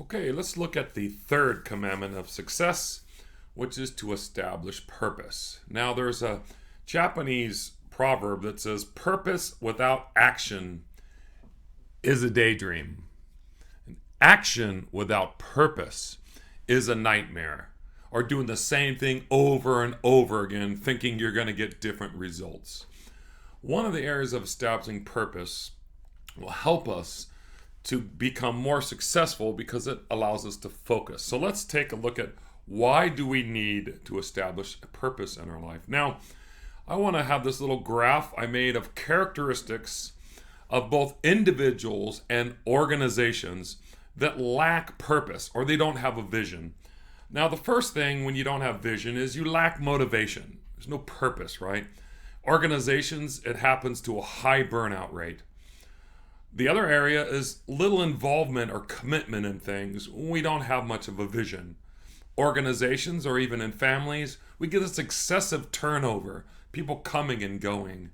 Okay, let's look at the third commandment of success, which is to establish purpose. Now, there's a Japanese proverb that says, purpose without action is a daydream. Action without purpose is a nightmare. Or doing the same thing over and over again, thinking you're going to get different results. One of the areas of establishing purpose will help us to become more successful because it allows us to focus. So let's take a look at why do we need to establish a purpose in our life. Now, I want to have this little graph I made of characteristics of both individuals and organizations that lack purpose or they don't have a vision. Now, the first thing when you don't have vision is you lack motivation. There's no purpose, right? Organizations, it happens to a high burnout rate. The other area is little involvement or commitment in things. We don't have much of a vision. Organizations or even in families, we get this excessive turnover, people coming and going.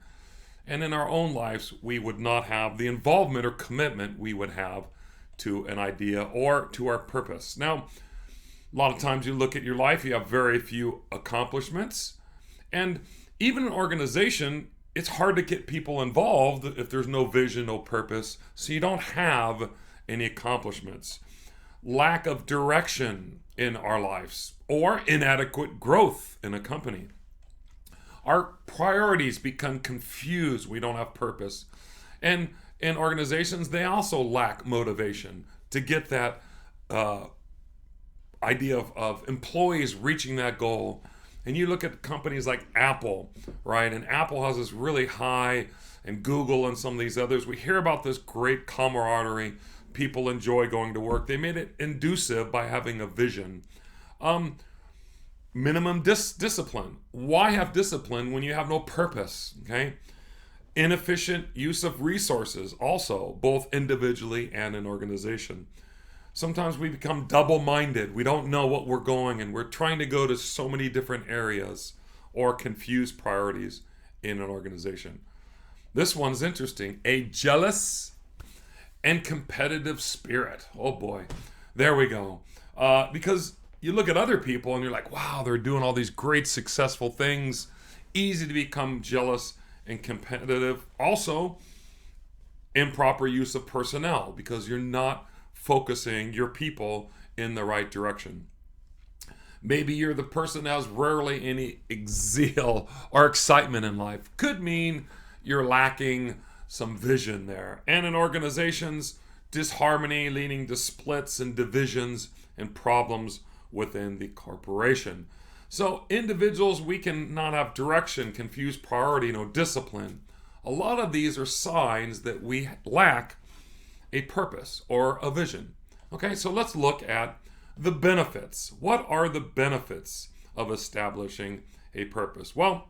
And in our own lives, we would not have the involvement or commitment we would have to an idea or to our purpose. Now, a lot of times you look at your life, you have very few accomplishments. And even an organization, it's hard to get people involved if there's no vision, no purpose. So you don't have any accomplishments. Lack of direction in our lives or inadequate growth in a company. Our priorities become confused. We don't have purpose. And in organizations, they also lack motivation to get that idea of employees reaching that goal. And you look at companies like Apple, right? And Apple has this really high, and Google and some of these others. We hear about this great camaraderie. People enjoy going to work. They made it inducive by having a vision. Minimum discipline. Why have discipline when you have no purpose? Okay. Inefficient use of resources, also, both individually and in organization. Sometimes we become double-minded. We don't know what we're going, and we're trying to go to so many different areas or confuse priorities in an organization. This one's interesting. A jealous and competitive spirit. Oh boy, there we go. Because you look at other people and you're like, wow, they're doing all these great successful things. Easy to become jealous and competitive. Also, improper use of personnel because you're not focusing your people in the right direction. Maybe you're the person that has rarely any zeal or excitement in life. Could mean you're lacking some vision there. And in organizations, disharmony leading to splits and divisions and problems within the corporation. So individuals, we can not have direction, confused priority, no discipline. A lot of these are signs that we lack a purpose or a vision. Okay, so let's look at the benefits. What are the benefits of establishing a purpose? Well,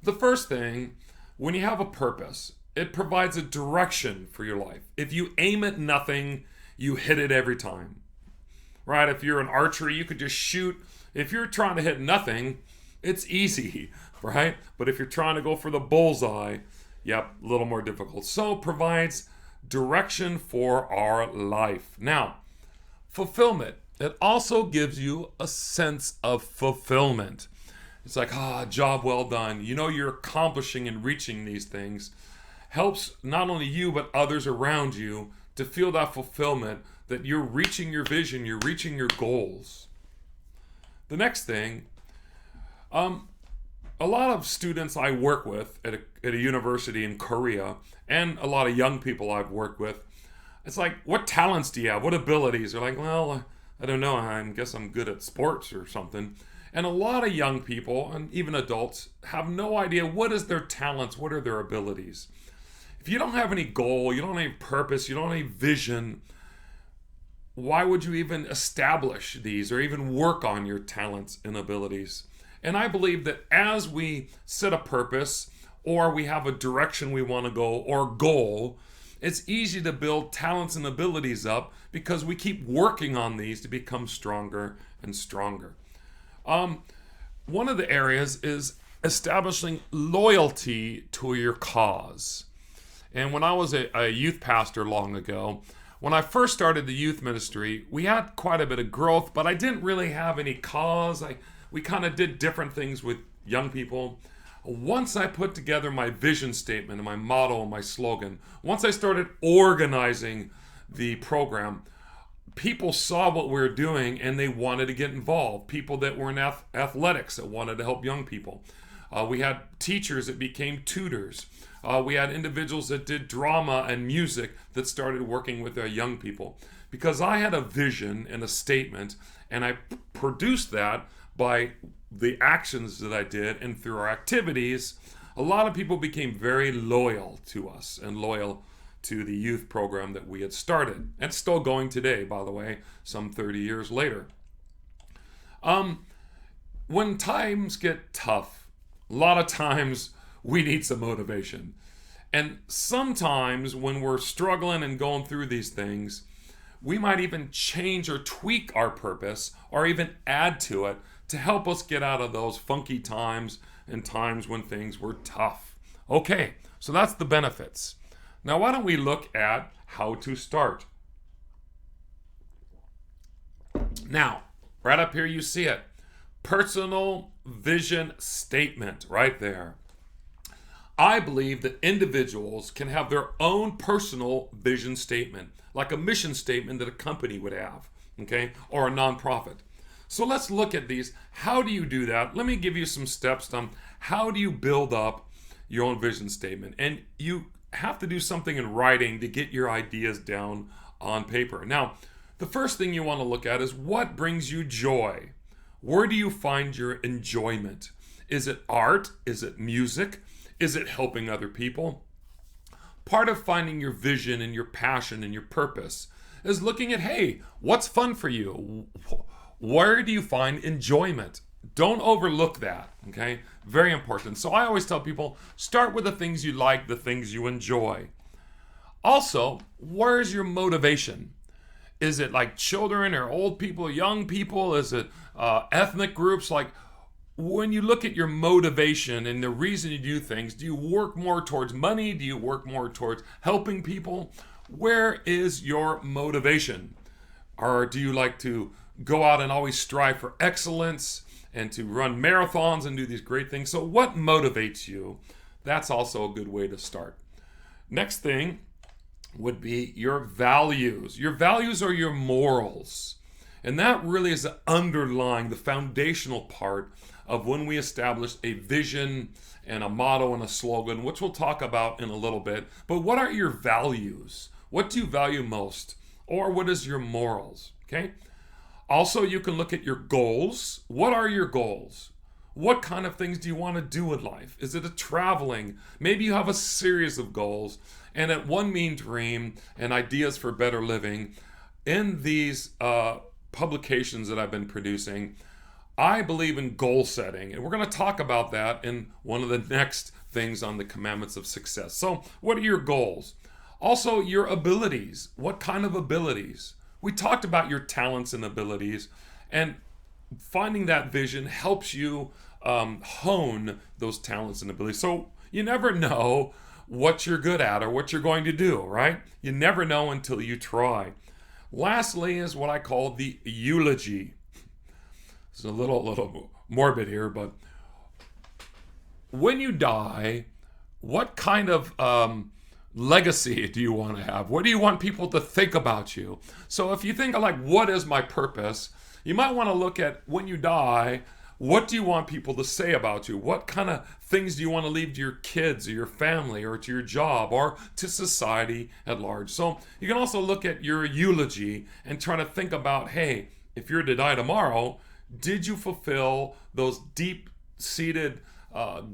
the first thing, when you have a purpose, it provides a direction for your life. If you aim at nothing, you hit it every time. Right? If you're an archery, you could just shoot. If you're trying to hit nothing, it's easy, right? But if you're trying to go for the bullseye, yep, a little more difficult. So provides direction for our life. Now, fulfillment. It also gives you a sense of fulfillment. It's like, job well done. You know you're accomplishing and reaching these things. Helps not only you, but others around you to feel that fulfillment, that you're reaching your vision, you're reaching your goals. The next thing, a lot of students I work with at a university in Korea, and a lot of young people I've worked with, it's like, what talents do you have? What abilities? They're like, well, I don't know. I guess I'm good at sports or something. And a lot of young people, and even adults, have no idea what is their talents, what are their abilities. If you don't have any goal, you don't have any purpose, you don't have any vision, why would you even establish these or even work on your talents and abilities? And I believe that as we set a purpose or we have a direction we want to go or goal, it's easy to build talents and abilities up because we keep working on these to become stronger and stronger. One of the areas is establishing loyalty to your cause. And when I was a youth pastor long ago, When I first started the youth ministry, we had quite a bit of growth, but I didn't really have any cause. We kind of did different things with young people. Once I put together my vision statement and my motto and my slogan, once I started organizing the program, people saw what we were doing and they wanted to get involved. People that were in athletics that wanted to help young people. We had teachers that became tutors. We had individuals that did drama and music that started working with our young people. Because I had a vision and a statement, and I produced that by the actions that I did and through our activities, a lot of people became very loyal to us and loyal to the youth program that we had started. And it's still going today, by the way, some 30 years later. When times get tough, a lot of times we need some motivation. And sometimes when we're struggling and going through these things, we might even change or tweak our purpose or even add to it to help us get out of those funky times and times when things were tough. Okay, so that's the benefits. Now why don't we look at how to start? Now, right up here you see it. Personal vision statement right there. I believe that individuals can have their own personal vision statement, like a mission statement that a company would have, okay, or a nonprofit. So let's look at these. How do you do that? Let me give you some steps on how do you build up your own vision statement. And you have to do something in writing to get your ideas down on paper. Now, the first thing you want to look at is what brings you joy. Where do you find your enjoyment? Is it art? Is it music? Is it helping other people? Part of finding your vision and your passion and your purpose is looking at, hey, what's fun for you? Where do you find enjoyment? Don't overlook that, okay? Very important. So I always tell people, start with the things you like, the things you enjoy. Also, where's your motivation? Is it like children or old people, young people? Is it ethnic groups? Like, when you look at your motivation and the reason you do things, do you work more towards money? Do you work more towards helping people? Where is your motivation? Or do you like to go out and always strive for excellence and to run marathons and do these great things? So what motivates you? That's also a good way to start. Next thing would be your values. Your values are your morals. And that really is the underlying, the foundational part of when we establish a vision and a motto and a slogan, which we'll talk about in a little bit. But what are your values? What do you value most? Or what is your morals? Okay. Also, you can look at your goals. What are your goals? What kind of things do you want to do in life? Is it a traveling? Maybe you have a series of goals. And at One Mean Dream and Ideas for Better Living, in these publications that I've been producing, I believe in goal setting. And we're going to talk about that in one of the next things on the Commandments of Success. So what are your goals? Also, your abilities. What kind of abilities? We talked about your talents and abilities, and finding that vision helps you hone those talents and abilities. So you never know what you're good at or what you're going to do, right? You never know until you try. Lastly is what I call the eulogy. It's a little morbid here, but when you die, what kind of legacy do you want to have? What do you want people to think about you? So if you think of like, what is my purpose? You might want to look at when you die, what do you want people to say about you? What kind of things do you want to leave to your kids or your family or to your job or to society at large? So you can also look at your eulogy and try to think about, hey, if you're to die tomorrow, did you fulfill those deep-seated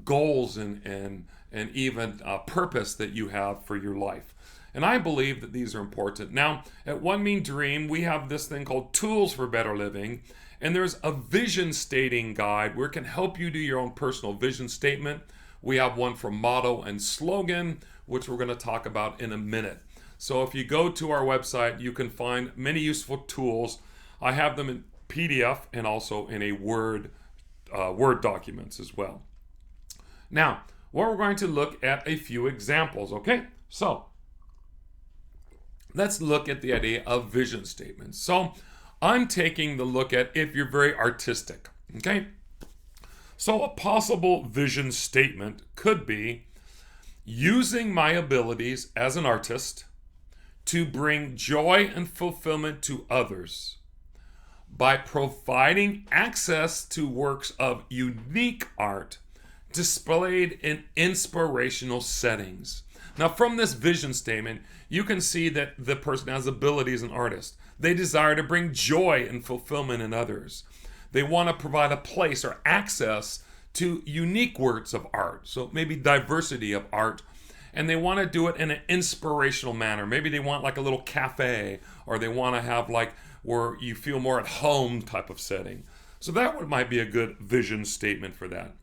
goals and even purpose that you have for your life? And I believe that these are important. Now, at One Mean Dream, we have this thing called Tools for Better Living. And there's a vision stating guide where it can help you do your own personal vision statement. We have one for motto and slogan, which we're going to talk about in a minute. So if you go to our website, you can find many useful tools. I have them in PDF and also in a Word documents as well. Now, we're going to look at a few examples, okay? So, let's look at the idea of vision statements. So I'm taking the look at if you're very artistic, okay? So a possible vision statement could be using my abilities as an artist to bring joy and fulfillment to others by providing access to works of unique art displayed in inspirational settings. Now, from this vision statement, you can see that the person has abilities as an artist. They desire to bring joy and fulfillment in others. They want to provide a place or access to unique works of art, so maybe diversity of art, and they want to do it in an inspirational manner. Maybe they want like a little cafe, or they want to have like where you feel more at home type of setting. So that might be a good vision statement for that.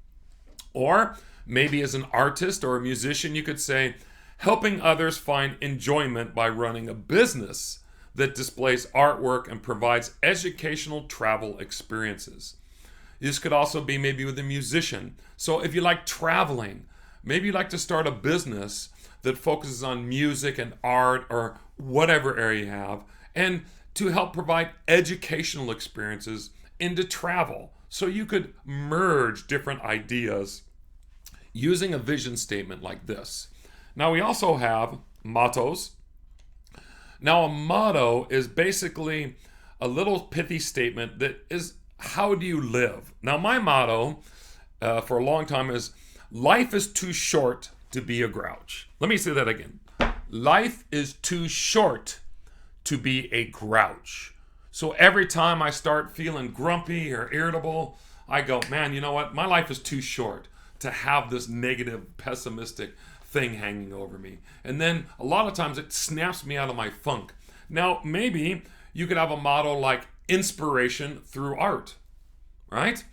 Or maybe as an artist or a musician, you could say, helping others find enjoyment by running a business that displays artwork and provides educational travel experiences. This could also be maybe with a musician. So if you like traveling, maybe you'd like to start a business that focuses on music and art or whatever area you have, and to help provide educational experiences into travel. So you could merge different ideas using a vision statement like this. Now we also have mottos. Now a motto is basically a little pithy statement that is, how do you live? Now my motto for a long time is, life is too short to be a grouch. Let me say that again. Life is too short to be a grouch. So every time I start feeling grumpy or irritable, I go, man, you know what? My life is too short to have this negative, pessimistic thing hanging over me. And then a lot of times it snaps me out of my funk. Now, maybe you could have a motto like inspiration through art, right?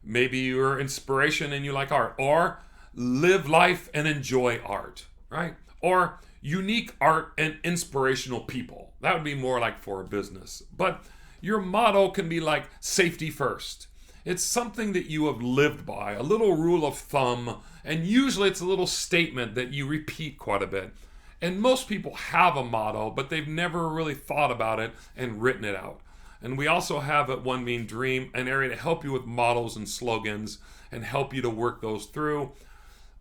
Maybe you're inspiration and you like art. Or live life and enjoy art, right? Or unique art and inspirational people. That would be more like for a business. But your motto can be like safety first. It's something that you have lived by, a little rule of thumb, and usually it's a little statement that you repeat quite a bit. And most people have a motto, but they've never really thought about it and written it out. And we also have at One Mean Dream an area to help you with mottos and slogans and help you to work those through.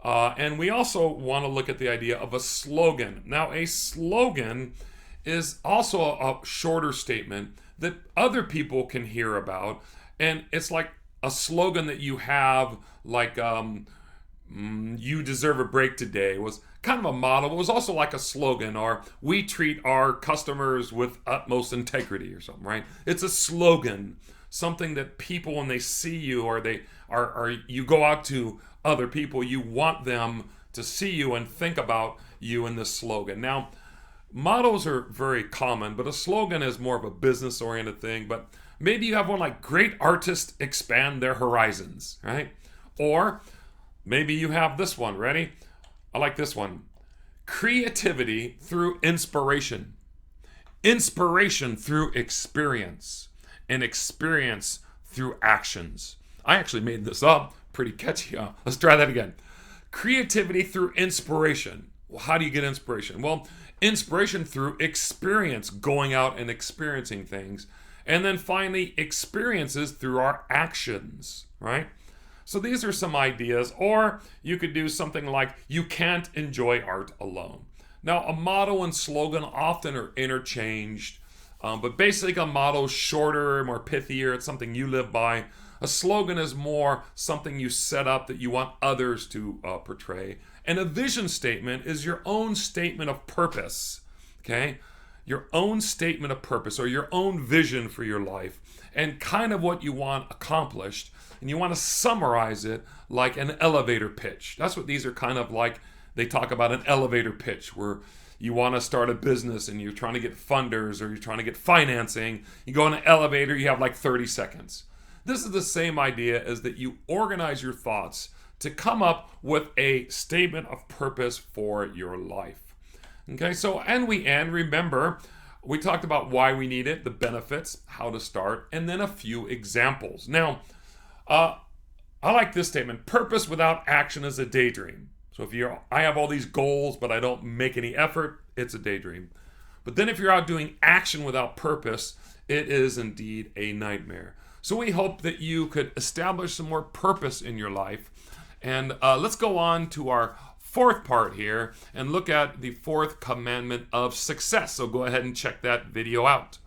And we also want to look at the idea of a slogan. Now, a slogan is also a shorter statement that other people can hear about. And it's like a slogan that you have, like, you deserve a break today, was kind of a motto. It was also like a slogan, or we treat our customers with utmost integrity or something, right? It's a slogan, something that people, when they see you or they are you go out to other people, you want them to see you and think about you in this slogan. Now, mottos are very common, but a slogan is more of a business-oriented thing. But maybe you have one like, great artists expand their horizons, right? Or maybe you have this one. Ready? I like this one. Creativity through inspiration. Inspiration through experience. And experience through actions. I actually made this up. Pretty catchy, huh? Let's try that again. Creativity through inspiration. Well, how do you get inspiration? Well, inspiration through experience, going out and experiencing things. And then finally, experiences through our actions, right? So these are some ideas. Or you could do something like, you can't enjoy art alone. Now, a motto and slogan often are interchanged. But basically, a motto is shorter, more pithier. It's something you live by. A slogan is more something you set up that you want others to portray. And a vision statement is your own statement of purpose, okay? Your own statement of purpose, or your own vision for your life, and kind of what you want accomplished. And you want to summarize it like an elevator pitch. That's what these are kind of like. They talk about an elevator pitch where you want to start a business and you're trying to get funders or you're trying to get financing. You go in an elevator, you have like 30 seconds. This is the same idea as that you organize your thoughts to come up with a statement of purpose for your life. Okay, so remember, we talked about why we need it, the benefits, how to start, and then a few examples. Now, I like this statement. Purpose without action is a daydream. So I have all these goals, but I don't make any effort, it's a daydream. But then if you're out doing action without purpose, it is indeed a nightmare. So we hope that you could establish some more purpose in your life. And let's go on to our fourth part here and look at the fourth commandment of success. So go ahead and check that video out.